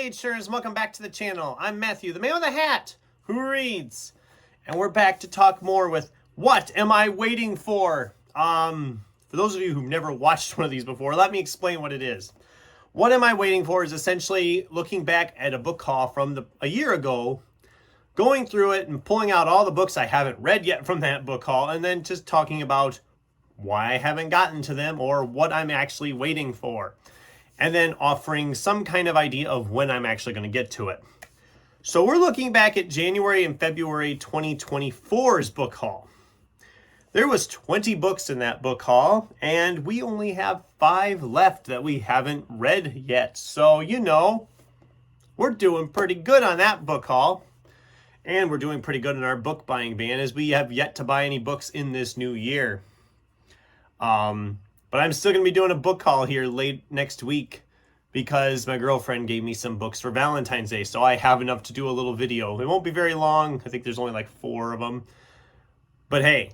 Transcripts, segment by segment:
Pagers, and welcome back to the channel. I'm Matthew, the man with the hat, who reads. And we're back to talk more with What Am I Waiting For? For those of you who've never watched one of these before, let me explain what it is. What Am I Waiting For is essentially looking back at a book haul from a year ago, going through it and pulling out all the books I haven't read yet from that book haul, and then just talking about why I haven't gotten to them or what I'm actually waiting for. And then offering some kind of idea of when I'm actually going to get to it. So we're looking back at January and February 2024's book haul. There was 20 books in that book haul, and we only have 5 left that we haven't read yet. So, we're doing pretty good on that book haul. And we're doing pretty good in our book buying ban, as we have yet to buy any books in this new year. But I'm still going to be doing a book haul here late next week because my girlfriend gave me some books for Valentine's Day, so I have enough to do a little video. It won't be very long. I think there's only like 4 of them. But hey,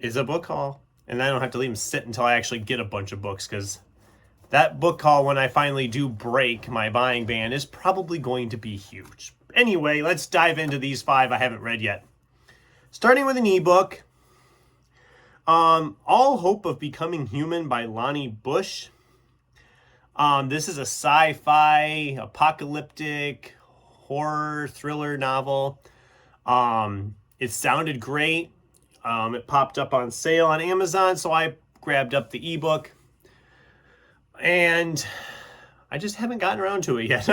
it's a book haul, and I don't have to leave them sit until I actually get a bunch of books, because that book haul, when I finally do break my buying ban, is probably going to be huge. Anyway, let's dive into these 5 I haven't read yet. Starting with an ebook. All Hope of Becoming Human by Lonnie Bush. This is a sci-fi, apocalyptic, horror, thriller novel. It sounded great. It popped up on sale on Amazon, so I grabbed up the ebook. And I just haven't gotten around to it yet.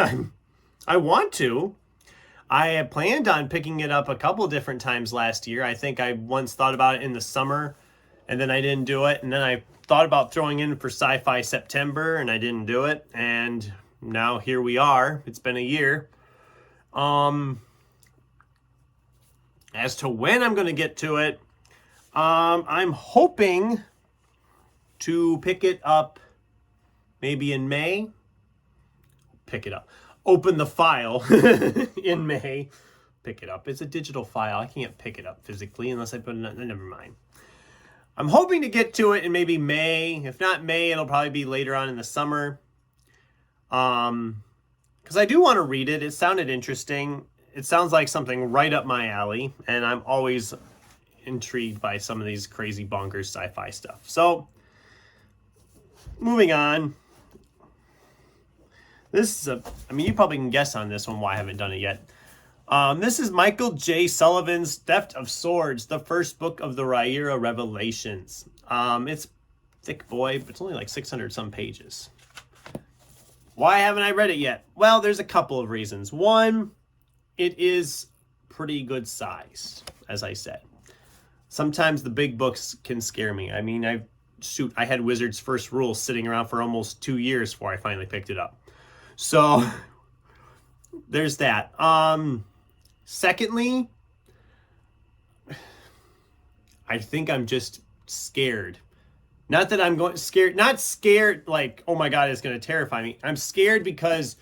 I want to. I had planned on picking it up a couple different times last year. I think I once thought about it in the summer, and then I didn't do it. And then I thought about throwing in for Sci-Fi September, and I didn't do it. And now here we are. It's been a year. As to when I'm going to get to it, I'm hoping to pick it up maybe in May. Pick it up. Open the file in May. Pick it up. It's a digital file. I can't pick it up physically unless I put it in. Never mind. I'm hoping to get to it in maybe May. If not May, it'll probably be later on in the summer. Because I do want to read it. It sounded interesting. It sounds like something right up my alley. And I'm always intrigued by some of these crazy bonkers sci-fi stuff. So, moving on. This is you probably can guess on this one why I haven't done it yet. This is Michael J. Sullivan's Theft of Swords, the first book of the Rhaenyra Revelations. It's thick boy, but it's only like 600 some pages. Why haven't I read it yet? Well, there's a couple of reasons. One, it is pretty good size, as I said. Sometimes the big books can scare me. I had Wizard's First Rule sitting around for almost 2 years before I finally picked it up. So, there's that. Secondly, I think I'm just scared. Not that I'm not scared like, oh my God, it's going to terrify me. I'm scared because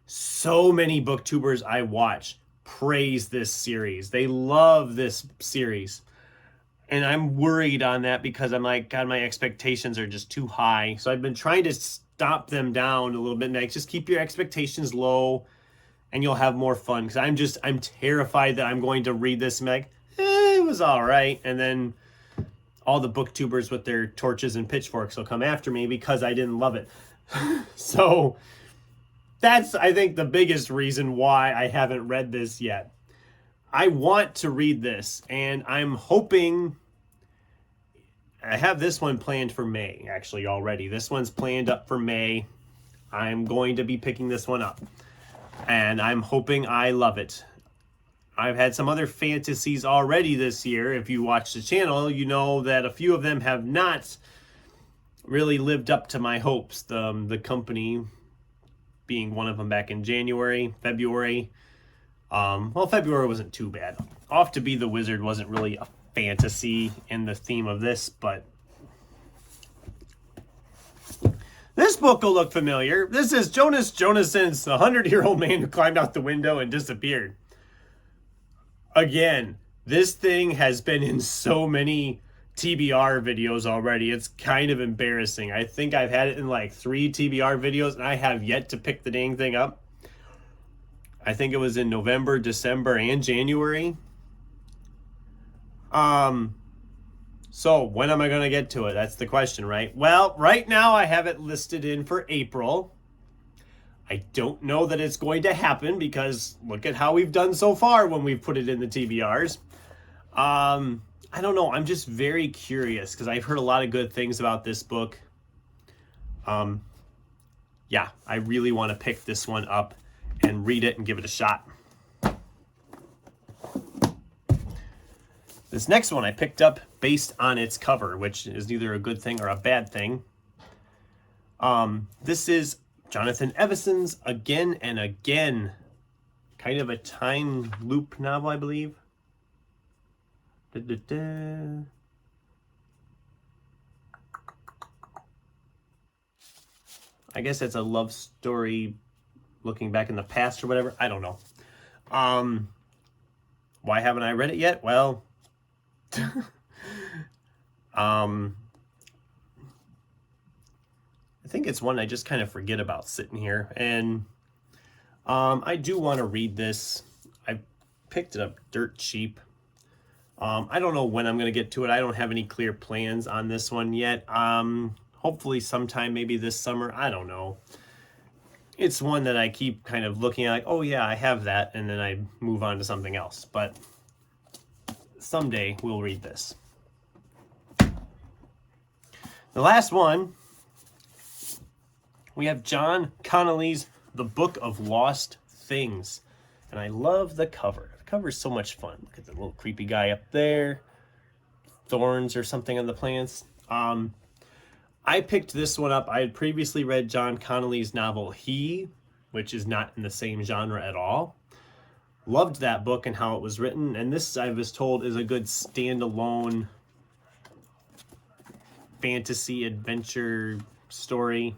so many booktubers I watch praise this series. They love this series. And I'm worried on that because I'm like, God, my expectations are just too high. So I've been trying to stop them down a little bit. Like, just keep your expectations low and you'll have more fun. Because I'm terrified that I'm going to read this and be like, it was all right. And then all the booktubers with their torches and pitchforks will come after me because I didn't love it. So that's, I think, the biggest reason why I haven't read this yet. I want to read this, and I'm hoping. I have this one planned for May, actually, already. This one's planned up for May. I'm going to be picking this one up, and I'm hoping I love it. I've had some other fantasies already this year. If you watch the channel, you know that a few of them have not really lived up to my hopes. The Company being one of them back in January, February. February wasn't too bad. Off to Be the Wizard wasn't really a fantasy in the theme of this, but this book will look familiar. This is Jonas Jonassen's The 100-Year-Old Man Who Climbed Out the Window and Disappeared. Again, this thing has been in so many TBR videos already. It's kind of embarrassing. I think I've had it in like 3 TBR videos, and I have yet to pick the dang thing up. I think it was in November, December, and January. So when am I going to get to it? That's the question, right? Well, right now I have it listed in for April. I don't know that it's going to happen because look at how we've done so far when we've put it in the TBRs. I don't know. I'm just very curious because I've heard a lot of good things about this book. Yeah, I really want to pick this one up and read it and give it a shot. This next one I picked up based on its cover, which is neither a good thing or a bad thing. This is Jonathan Evason's Again and Again, kind of a time loop novel, I believe. I guess it's a love story looking back in the past or whatever. I don't know. Why haven't I read it yet? Well, I think it's one I just kind of forget about sitting here. And I do want to read this. I picked it up dirt cheap. I don't know when I'm going to get to it. I don't have any clear plans on this one yet. Hopefully sometime maybe this summer. I don't know. It's one that I keep kind of looking at like, oh yeah, I have that. And then I move on to something else. But someday we'll read this. The last one, we have John Connolly's The Book of Lost Things. And I love the cover. The cover is so much fun. Look at the little creepy guy up there. Thorns or something on the plants. I picked this one up. I had previously read John Connolly's novel He, which is not in the same genre at all. Loved that book and how it was written. And this, I was told, is a good standalone fantasy adventure story.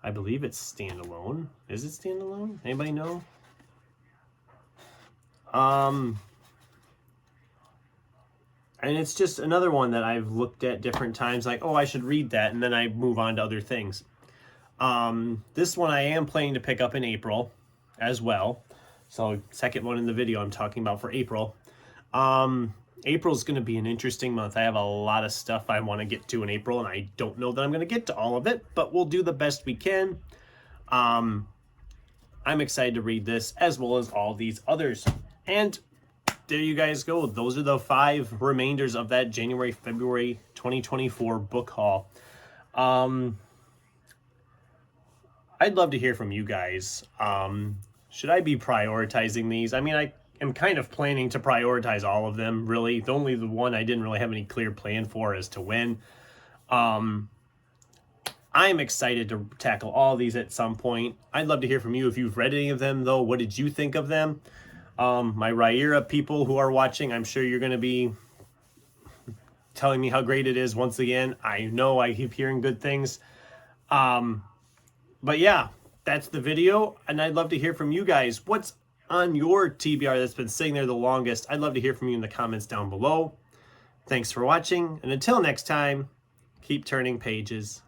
I believe it's standalone. Is it standalone? Anybody know? And it's just another one that I've looked at different times, like, oh, I should read that, and then I move on to other things. This one I am planning to pick up in April as well. So second one in the video I'm talking about for April. April's going to be an interesting month. I have a lot of stuff I want to get to in April, and I don't know that I'm going to get to all of it, but we'll do the best we can. I'm excited to read this as well as all these others. And there you guys go. Those are the 5 remainders of that January, February 2024 book haul. I'd love to hear from you guys. Should I be prioritizing these? I mean, I am kind of planning to prioritize all of them, really. The only one I didn't really have any clear plan for as to when. I'm excited to tackle all these at some point. I'd love to hear from you if you've read any of them, though. What did you think of them? My Rhaenyra people who are watching, I'm sure you're going to be telling me how great it is once again. I know I keep hearing good things. But yeah, that's the video, and I'd love to hear from you guys. What's on your TBR that's been sitting there the longest? I'd love to hear from you in the comments down below. Thanks for watching, and until next time, keep turning pages.